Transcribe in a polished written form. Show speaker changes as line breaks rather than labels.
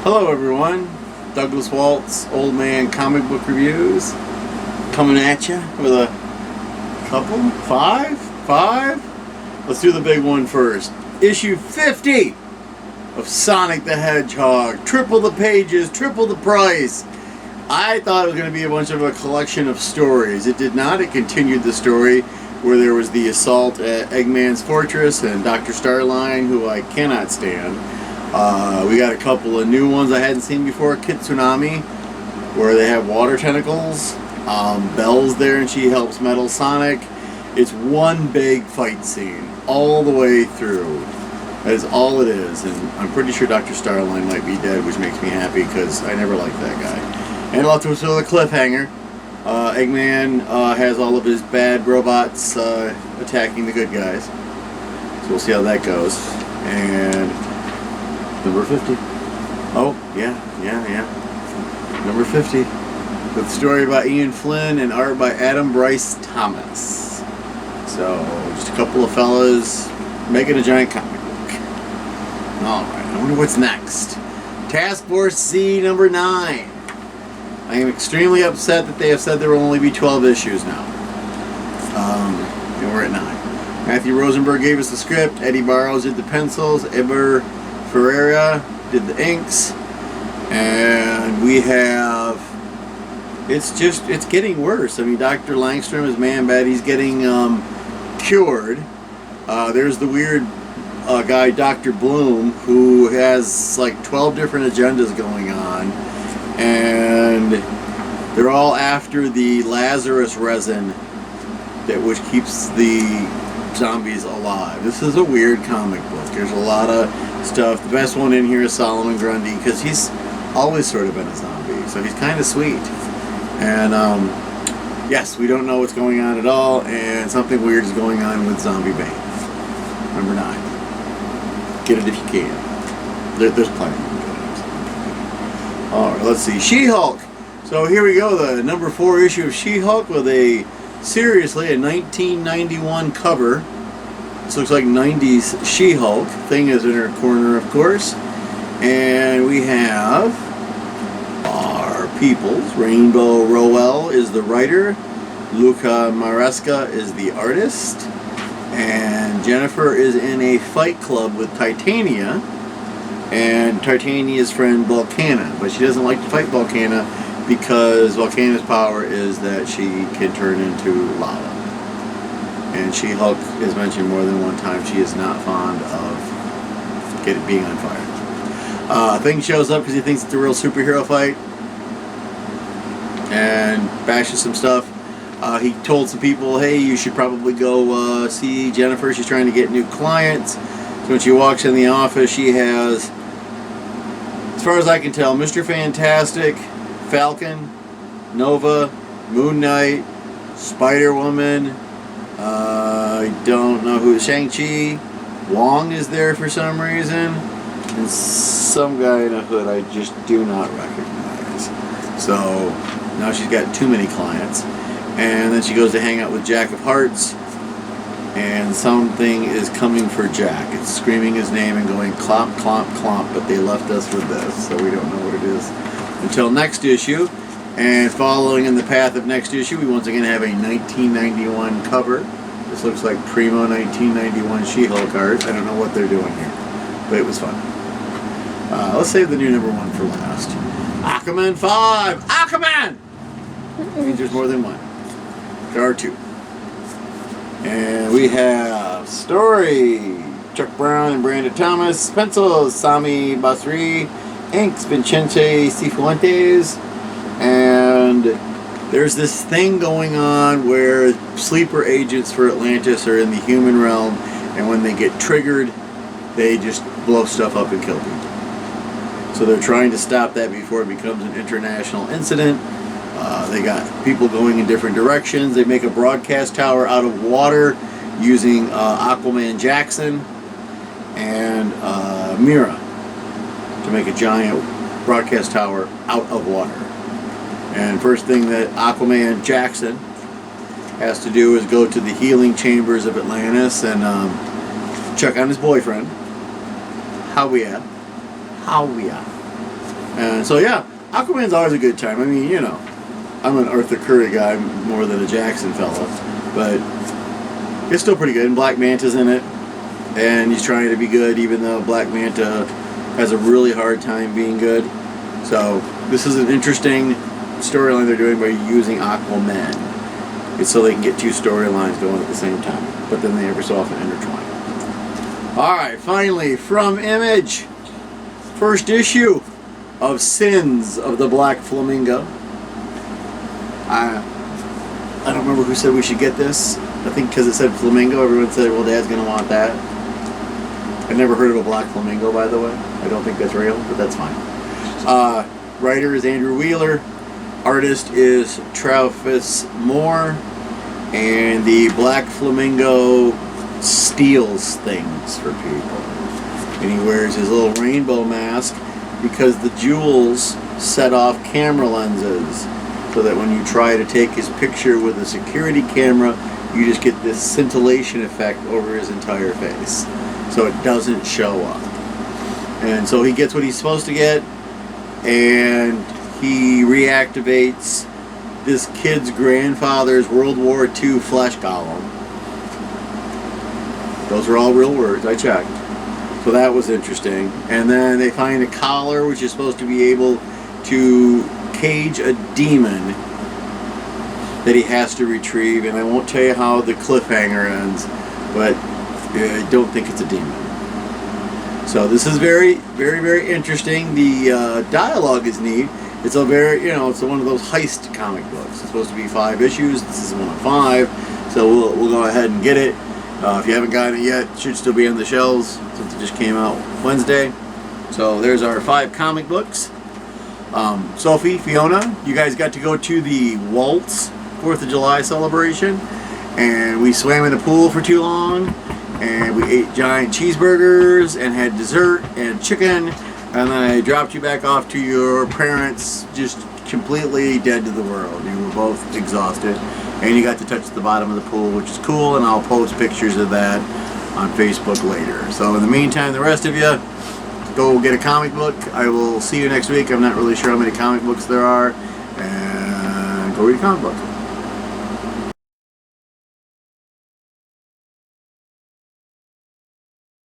Hello everyone, Douglas Waltz, Old Man Comic Book Reviews, coming at you with a couple, five? Let's do the big one first. Issue 50 of Sonic the Hedgehog. Triple the pages, triple the price. I thought it was going to be a bunch of a collection of stories. It did not. It continued the story where there was the assault at Eggman's Fortress and Dr. Starline, who I cannot stand. We got a couple of new ones I hadn't seen before. Kid Tsunami, where they have water tentacles. Belle's there and she helps Metal Sonic. It's one big fight scene all the way through. That is all it is. And I'm pretty sure Dr. Starline might be dead, which makes me happy because I never liked that guy. And left us with a cliffhanger. Eggman has all of his bad robots attacking the good guys. So we'll see how that goes. And number 50. Oh, yeah. Number 50. With a story by Ian Flynn and art by Adam Bryce Thomas. So, just a couple of fellas making a giant comic book. Alright, I wonder what's next. Task Force Z number 9. I am extremely upset that they have said there will only be 12 issues now. And we're at 9. Matthew Rosenberg gave us the script. Eddie Barrows did the pencils. Eber Ferreira did the inks, and we have, it's getting worse. I mean, Dr. Langstrom is man bad. He's getting cured. There's the weird guy, Dr. Bloom, who has like 12 different agendas going on, and they're all after the Lazarus resin which keeps the zombies alive. This is a weird comic book. There's a lot of stuff. The best one in here is Solomon Grundy, because he's always sort of been a zombie, so he's kind of sweet. And yes, we don't know what's going on at all, and something weird is going on with Zombie Bane. Number 9. Get it if you can. There's plenty. Alright, let's see. She-Hulk. So here we go, the number 4 issue of She-Hulk with a 1991 cover. This looks like 90s She-Hulk. Thing is in her corner, of course. And we have our peoples. Rainbow Rowell is the writer. Luca Maresca is the artist. And Jennifer is in a fight club with Titania. And Titania's friend Volcana. But she doesn't like to fight Volcana because Volcana's power is that she can turn into lava. And She-Hulk is mentioned more than one time. She is not fond of being on fire. Thing shows up because he thinks it's a real superhero fight and bashes some stuff. He told some people, hey, you should probably go see Jennifer. She's trying to get new clients. So when she walks in the office, she has, as far as I can tell, Mr. Fantastic, Falcon, Nova, Moon Knight, Spider-Woman, I don't know who, Shang-Chi, Wong is there for some reason, and some guy in a hood I just do not recognize. So now she's got too many clients. And then she goes to hang out with Jack of Hearts, and something is coming for Jack. It's screaming his name and going clomp, clomp, clomp, but they left us with this, so we don't know what it is until next issue. And following in the path of next issue, we once again have a 1991 cover. This looks like primo 1991 She-Hulk art. I don't know what they're doing here, but it was fun. Let's save the new number 1 for last. Aquaman 5! Aquaman! That means there's more than one. There are 2. And we have story, Chuck Brown and Brandon Thomas. Pencils, Sami Basri. Inks, Vincente Cifuentes. And there's this thing going on where sleeper agents for Atlantis are in the human realm, and when they get triggered, they just blow stuff up and kill people. So they're trying to stop that before it becomes an international incident. They got people going in different directions. They make a broadcast tower out of water using Aquaman Jackson and Mira to make a giant broadcast tower out of water. And first thing that Aquaman Jackson has to do is go to the healing chambers of Atlantis and check on his boyfriend, Hawia. And so yeah, Aquaman's always a good time. I mean, you know, I'm an Arthur Curry guy more than a Jackson fella, but it's still pretty good. And Black Manta's in it, and he's trying to be good, even though Black Manta has a really hard time being good. So this is an interesting storyline they're doing by using Aquaman. It's so they can get two storylines going at the same time, but then they ever so often intertwine. Alright, finally, from Image, first issue of Sins of the Black Flamingo. I don't remember who said we should get this. I think because it said flamingo, everyone said, well, Dad's going to want that. I never heard of a black flamingo, by the way. I don't think that's real, but that's fine. Writer is Andrew Wheeler. Artist is Travis Moore. And the black flamingo steals things for people. And he wears his little rainbow mask because the jewels set off camera lenses. So that when you try to take his picture with a security camera, you just get this scintillation effect over his entire face. So it doesn't show up. And so he gets what he's supposed to get, and he reactivates this kid's grandfather's World War II flesh golem. Those are all real words, I checked. So that was interesting. And then they find a collar which is supposed to be able to cage a demon that he has to retrieve, and I won't tell you how the cliffhanger ends, but I don't think it's a demon. So this is very, very, very interesting. The dialogue is neat. It's a very, you know, it's one of those heist comic books. It's supposed to be 5 issues. This is one of 5, so we'll go ahead and get it. If you haven't gotten it yet, it should still be on the shelves since it just came out Wednesday. So there's our 5 comic books. Sophie, Fiona, you guys got to go to the Waltz 4th of July celebration, and we swam in the pool for too long, and we ate giant cheeseburgers and had dessert and chicken, and then I dropped you back off to your parents just completely dead to the world. You were both exhausted, and you got to touch the bottom of the pool, which is cool, and I'll post pictures of that on Facebook later. So in the meantime, the rest of you, go get a comic book. I will see you next week. I'm not really sure how many comic books there are. And go read a comic book.